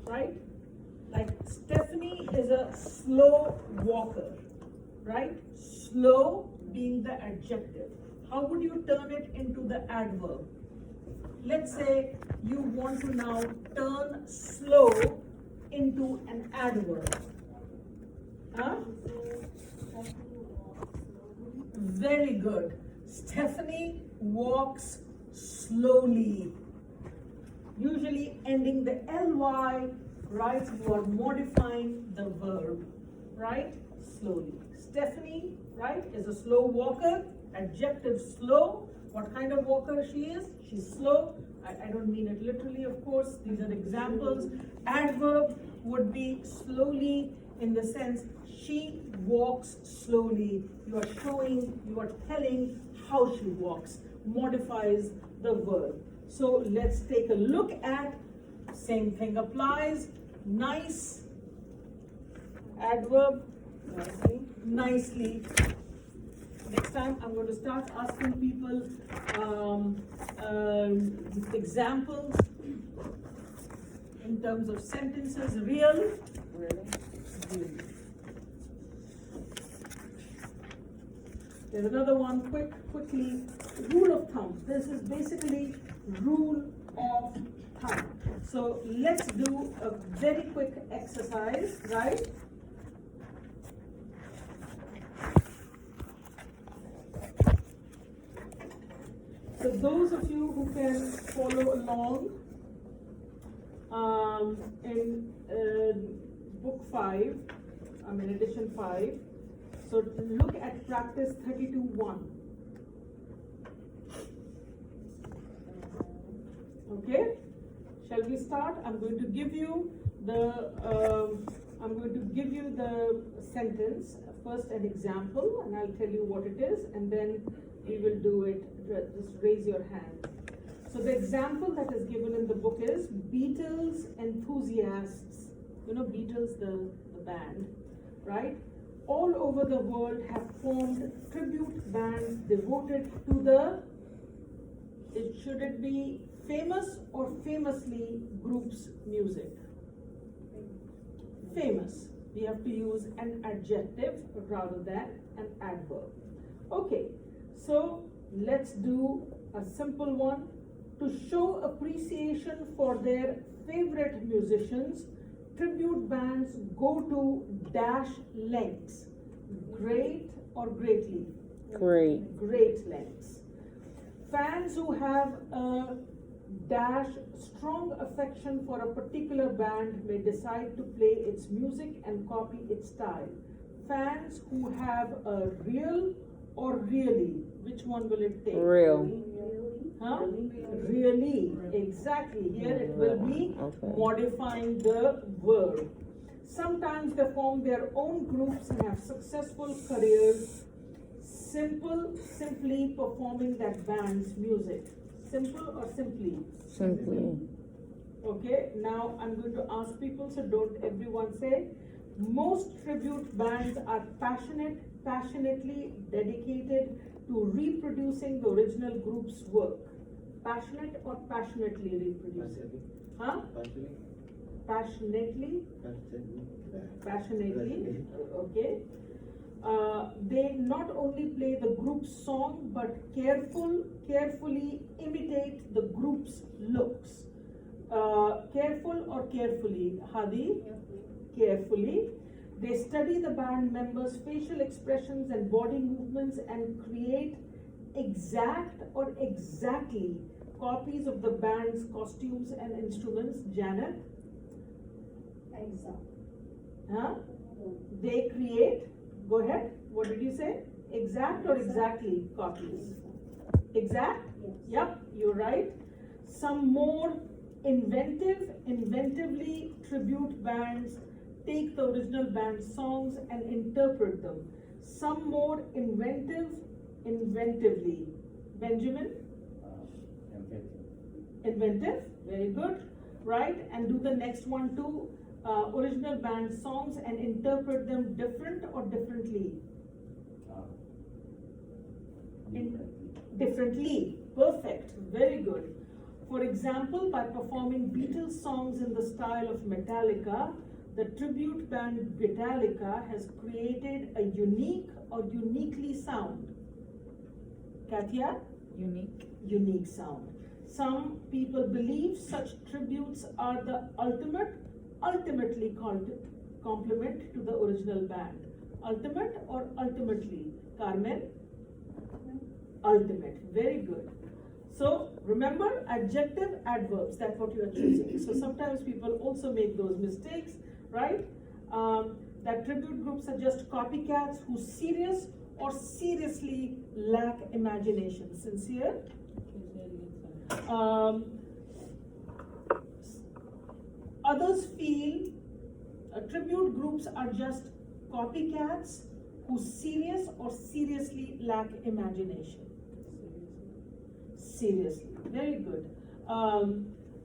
right? Like Stephanie is a slow walker, right? Slow being the adjective. How would you turn it into the adverb? Let's say you want to now turn slow into an adverb. Huh? Very good. Stephanie walks slowly. Usually ending the ly, right? You are modifying the verb, right? Slowly. Stephanie, right, is a slow walker. Adjective slow. What kind of walker she is? She's slow. I don't mean it literally, of course. These are examples. Adverb would be slowly in the sense she walks slowly. You are showing, you are telling how she walks. Modifies the verb. So let's take a look at, same thing applies. Nice, adverb, nicely. Next time I'm going to start asking people examples in terms of sentences. Real, really. There's another one, quickly. Rule of thumb. This is basically rule of thumb. So let's do a very quick exercise, right? So those of you who can follow along in book 5, edition 5. So look at practice 32.1. Okay, shall we start? I'm going to give you the sentence first, an example, and I'll tell you what it is, and then we will do it. Just raise your hand. So the example that is given in the book is Beatles enthusiasts. You know Beatles, the band, right? All over the world have formed tribute bands devoted to the, should it be famous or famously group's music? Famous. We have to use an adjective rather than an adverb. Okay, so let's do a simple one. To show appreciation for their favorite musicians, tribute bands go to dash lengths. Great or greatly? Great. Great lengths. Fans who have a dash strong affection for a particular band may decide to play its music and copy its style. Fans who have a real or really, which one will it take? Real. Huh? Really, exactly. Here it will be modifying the verb. Sometimes they form their own groups and have successful careers. Simply performing that band's music. Simple or simply? Simply. Okay, now I'm going to ask people, so don't everyone say. Most tribute bands are passionately dedicated to reproducing the original group's work. Passionate or passionately reproducing? Huh? Passionately? Passionately, okay. They not only play the group's song, but carefully imitate the group's looks. Careful or carefully? Hadi? Carefully. They study the band members' facial expressions and body movements and create exact or exactly copies of the band's costumes and instruments. Janet? Exact. Huh? They create, go ahead, what did you say? Exact or exactly copies? Exact? Yes. Yep, you're right. Some more inventively tribute bands take the original band songs and interpret them. Some more inventively. Benjamin? Inventive, very good, right? And do the next one too. Original band songs and interpret them different or differently? Differently, perfect, very good. For example, by performing Beatles songs in the style of Metallica, the tribute band Metallica has created a unique or uniquely sound. Katya? Unique. Unique sound. Some people believe such tributes are the ultimately compliment to the original band. Ultimate or ultimately? Carmen? Ultimate. Very good. So remember, adjective, adverbs, that's what you are choosing. So sometimes people also make those mistakes, right? That tribute groups are just copycats who serious or seriously lack imagination. Sincere? Others feel tribute groups are just copycats who serious or seriously lack imagination. Seriously, very good.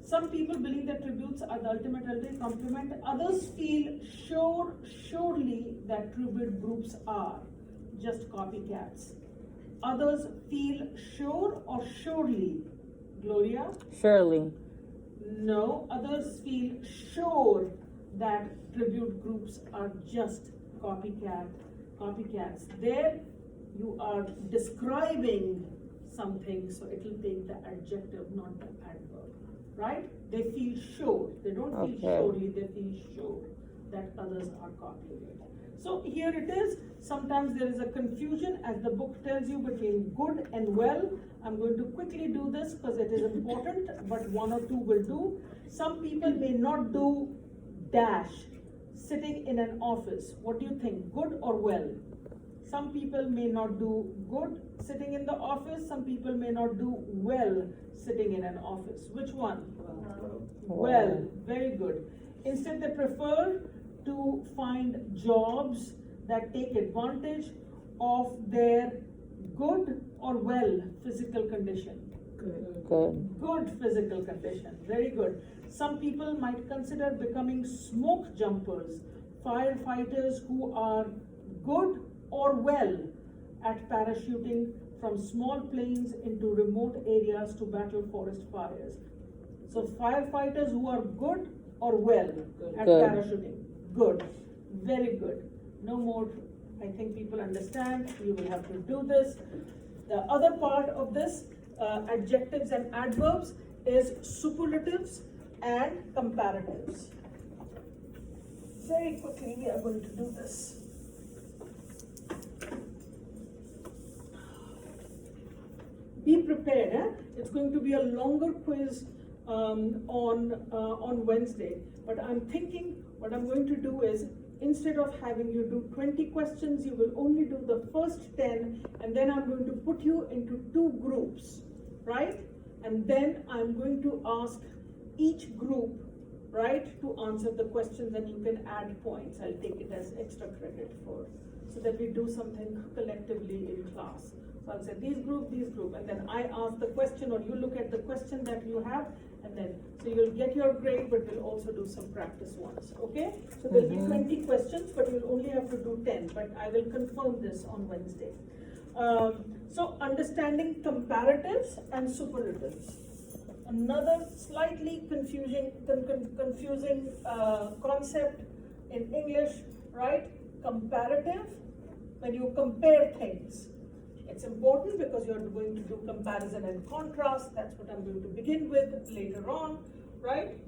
Some people believe that tributes are the ultimate compliment. Others feel surely that tribute groups are just copycats. Others feel sure or surely. Gloria? Surely. No, others feel sure that tribute groups are just copycats. There you are describing something, so it will take the adjective, not the adverb, right? They feel sure. They don't feel surely, they feel sure that others are copying it. So here it is. Sometimes there is a confusion, as the book tells you, between good and well. I'm going to quickly do this because it is important, but one or two will do. Some people may not do dash sitting in an office. What do you think, good or well? Some people may not do good sitting in the office. Some people may not do well sitting in an office. Which one? Well, very good. Instead, they prefer to find jobs that take advantage of their good or well physical condition. Good physical condition. Very good. Some people might consider becoming smoke jumpers, firefighters who are good or well at parachuting from small planes into remote areas to battle forest fires. So firefighters who are good or well at parachuting. Good. Very good. No more, I think people understand. You will have to do this. The other part of this, adjectives and adverbs, is superlatives and comparatives. Very quickly, we are going to do this. Be prepared. It's going to be a longer quiz on Wednesday. But I'm thinking what I'm going to do is, instead of having you do 20 questions, you will only do the first 10, and then I'm going to put you into 2 groups, right? And then I'm going to ask each group, right, to answer the questions, and you can add points. I'll take it as extra credit so that we do something collectively in class. So I'll say these group, and then I ask the question, or you look at the question that you have, and then, so you'll get your grade, but we'll also do some practice ones, okay? So there'll be 20 questions, but you'll only have to do 10, but I will confirm this on Wednesday. So understanding comparatives and superlatives. Another slightly confusing concept in English, right? Comparative, when you compare things. It's important because you're going to do comparison and contrast. That's what I'm going to begin with later on, right?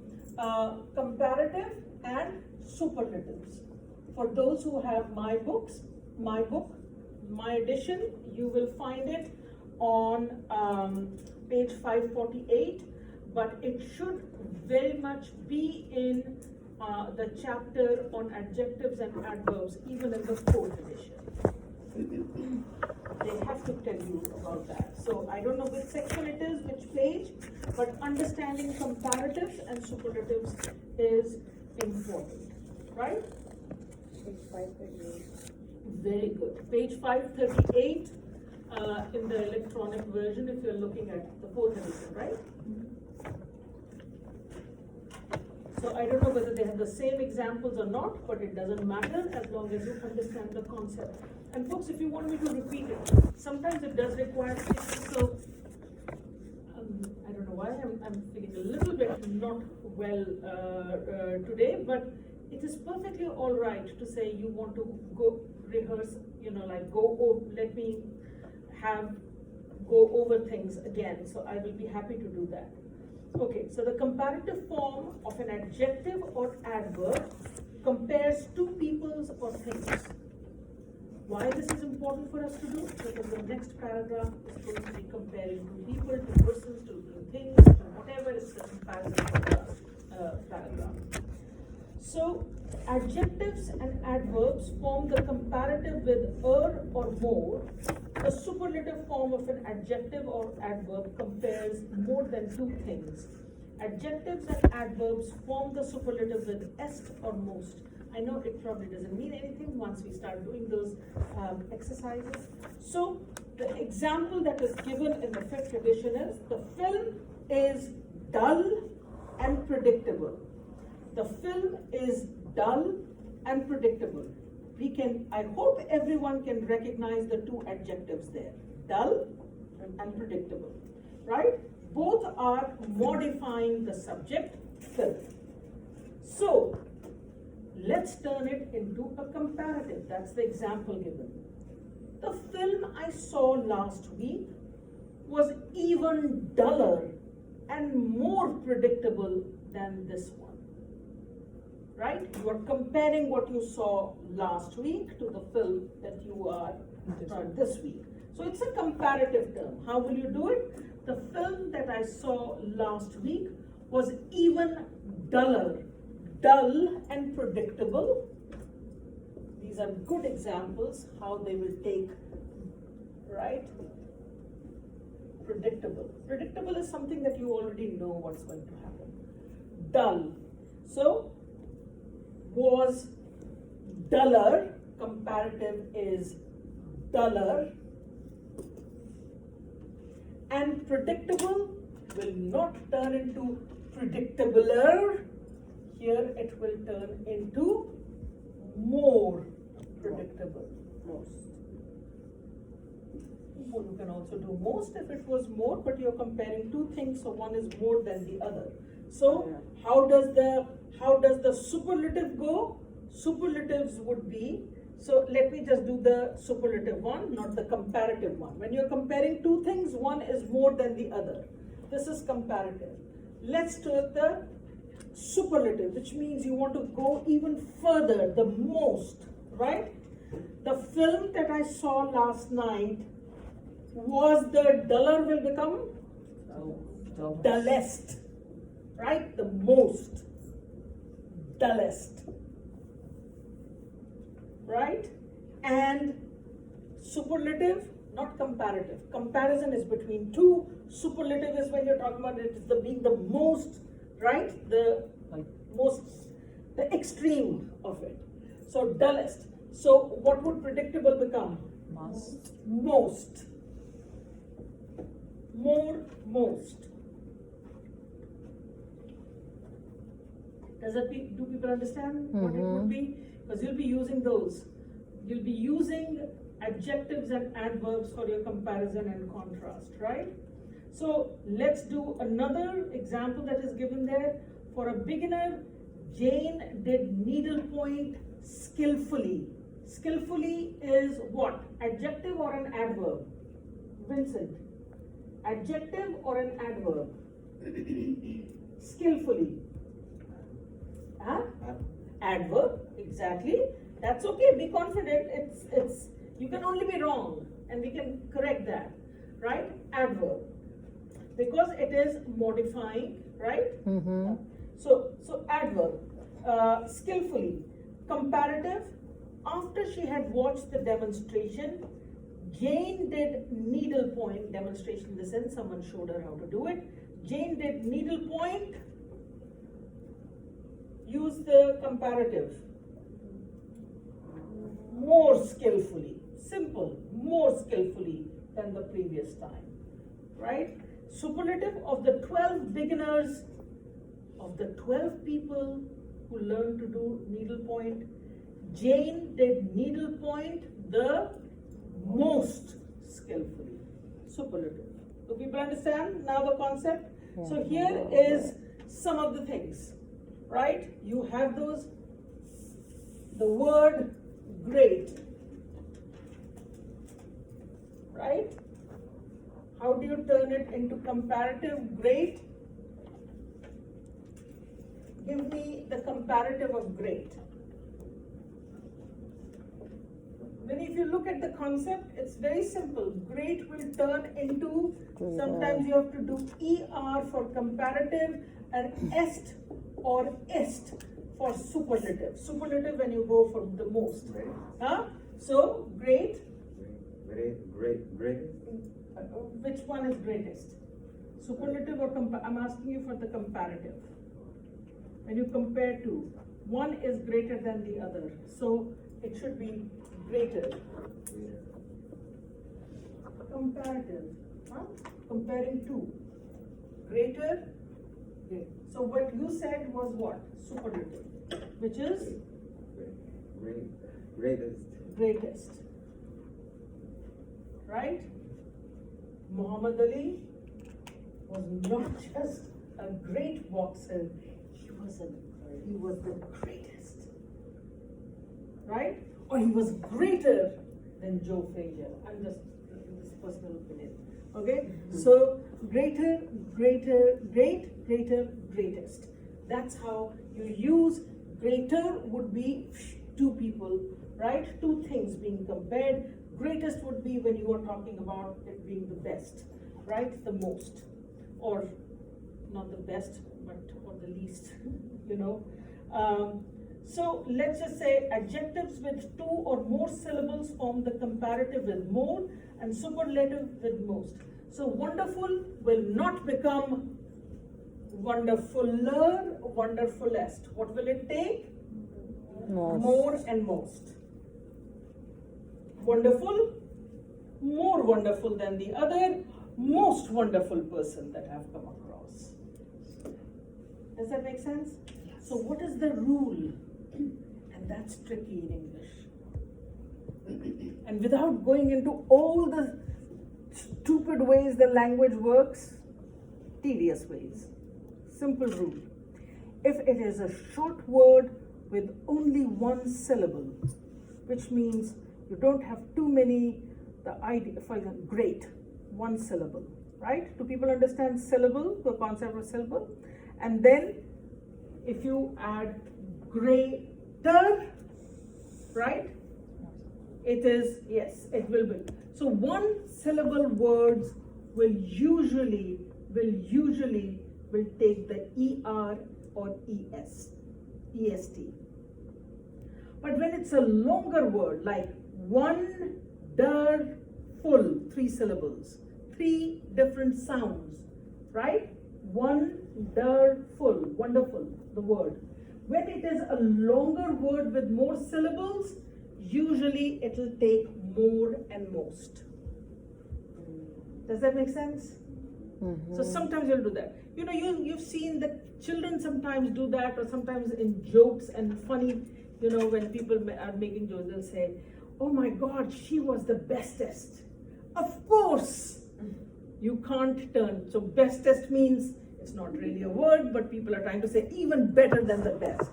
Comparative and superlatives. For those who have my book, my edition, you will find it on page 548, but it should very much be in the chapter on adjectives and adverbs, even in the 4th edition. They have to tell you about that. So I don't know which section it is, which page, but understanding comparatives and superlatives is important, right? Page 538. Very good. Page 538 in the electronic version, if you're looking at the 4th edition, right? So I don't know whether they have the same examples or not, but it doesn't matter as long as you understand the concept. And folks, if you want me to repeat it, sometimes it does require speaking, so I don't know why I'm not well today, but it is perfectly all right to say you want to go rehearse, let me go over things again. So I will be happy to do that. Okay, so the comparative form of an adjective or adverb compares two peoples or things. Why this is important for us to do? Because the next paragraph is going to be comparing two people, two persons, two things, to whatever is the comparison paragraph. So, adjectives and adverbs form the comparative with or more. The superlative form of an adjective or adverb compares more than two things. Adjectives and adverbs form the superlative with est or most. I know it probably doesn't mean anything once we start doing those exercises. So, the example that is given in the 5th edition is, the film is dull and predictable. The film is dull and predictable. I hope everyone can recognize the two adjectives there, dull and predictable, right? Both are modifying the subject, film. So, let's turn it into a comparative. That's the example given. The film I saw last week was even duller and more predictable than this one. Right? You are comparing what you saw last week to the film that you are this week. So it's a comparative term. How will you do it? The film that I saw last week was even duller, dull and predictable. These are good examples how they will take, right? Predictable. Predictable is something that you already know what's going to happen. Dull. So, was duller, comparative is duller, and predictable will not turn into predictabler. Here it will turn into more predictable. Most. Well, you can also do most if it was more, but you're comparing two things, so one is more than the other. So how does the superlative go? Superlatives would be, so let me just do the superlative one, not the comparative one. When you're comparing two things, one is more than the other. This is comparative. Let's take the superlative, which means you want to go even further, the most, right? The film that I saw last night was the duller will become dullest, right? The most dullest, right? And superlative, not comparative. Comparison is between two. Superlative is when you're talking about it is being the most, right? The most, the extreme of it. So dullest. So what would predictable become? Most. Most. More, most. Do people understand what it would be? Because you'll be using those. You'll be using adjectives and adverbs for your comparison and contrast, right? So let's do another example that is given there. For a beginner, Jane did needlepoint skillfully. Skillfully is what? Adjective or an adverb? Vincent. Adjective or an adverb? Skillfully. Huh? Adverb, exactly. That's okay, be confident. It's you can only be wrong and we can correct that, right? Adverb. Because it is modifying, right? Mm-hmm. So adverb, skillfully. Comparative, after she had watched the demonstration, Jane did needlepoint demonstration in the sense someone showed her how to do it. Jane did needlepoint, use the comparative, more skillfully, simple, more skillfully than the previous time, right? Superlative, of the 12 beginners, of the 12 people who learned to do needlepoint, Jane did needlepoint the most skillfully. Superlative. Do people understand now the concept? Yeah. So here is some of the things, right? You have those, the word great, right? How do you turn it into comparative? Great. Give me the comparative of great. Then if you look at the concept, it's very simple. Great will turn into, sometimes you have to do ER for comparative and est or est for superlative. Superlative when you go for the most. Huh? So, great. Great. Which one is greatest? Superlative or I'm asking you for the comparative. When you compare two, one is greater than the other. So, it should be greater. Comparative. Huh? Comparing two. Greater. Great. So what you said was what? Superlative. Which is? Greatest. Right? Muhammad Ali was not just a great boxer, he was the greatest. Right? Or he was greater than Joe Frazier. I'm just this personal opinion. Okay? So greater, greatest. That's how you use greater would be two people, right? Two things being compared. Greatest would be when you are talking about it being the best, right? The most. Or not the best, but or the least, you know. So let's just say adjectives with two or more syllables form the comparative with more and superlative with most. So wonderful will not become wonderfuler, wonderfulest. What will it take? Most. More and most. Wonderful, more wonderful than the other, most wonderful person that I've come across. Does that make sense? Yes. So what is the rule? And that's tricky in English. And without going into all the stupid ways the language works, tedious ways. Simple rule. If it is a short word with only one syllable, which means you don't have too many, the idea, for example, great, one syllable, right? Do people understand syllable, the concept of syllable? And then if you add greater, right? It is, yes, it will be. So one syllable words will usually take the ER or EST. But when it's a longer word, like wonderful, 3 syllables, 3 different sounds, right? Wonderful, wonderful, the word. When it is a longer word with more syllables, usually it will take more and most. Does that make sense? Mm-hmm. So sometimes you'll do that. You know, you've seen that children sometimes do that, or sometimes in jokes and funny, you know, when people are making jokes, they'll say, oh my God, she was the bestest. Of course, you can't turn. So bestest means it's not really a word, but people are trying to say even better than the best.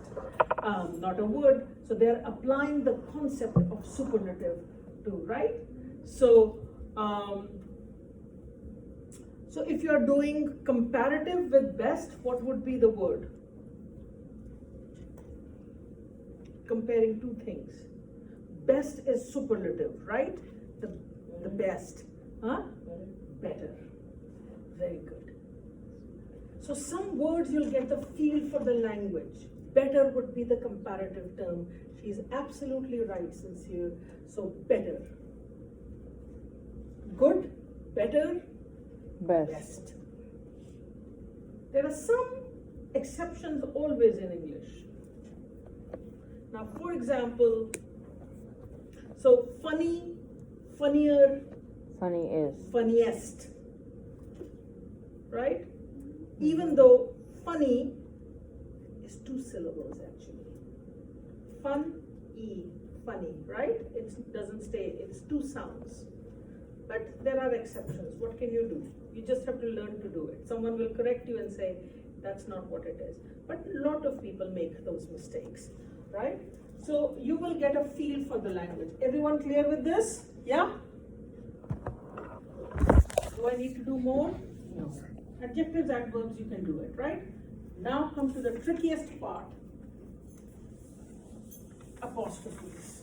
Not a word. So they're applying the concept of superlative to, right? So, so if you're doing comparative with best, what would be the word? Comparing two things. Best is superlative, right? The best. Huh? Better. Very good. So some words you'll get the feel for the language. Better would be the comparative term. She's absolutely right, Sincere. So better. Good, better, best. There are some exceptions always in English. Now, for example, so funny, funnier, funny is, funniest, right? Even though funny is 2 syllables actually. Funny, right? It doesn't stay, it's 2 sounds. But there are exceptions. What can you do? You just have to learn to do it. Someone will correct you and say, That's not what it is. But a lot of people make those mistakes, right? So you will get a feel for the language. Everyone clear with this? Yeah? Do I need to do more? No. Adjectives, adverbs, you can do it, right? Now come to the trickiest part. Apostrophes.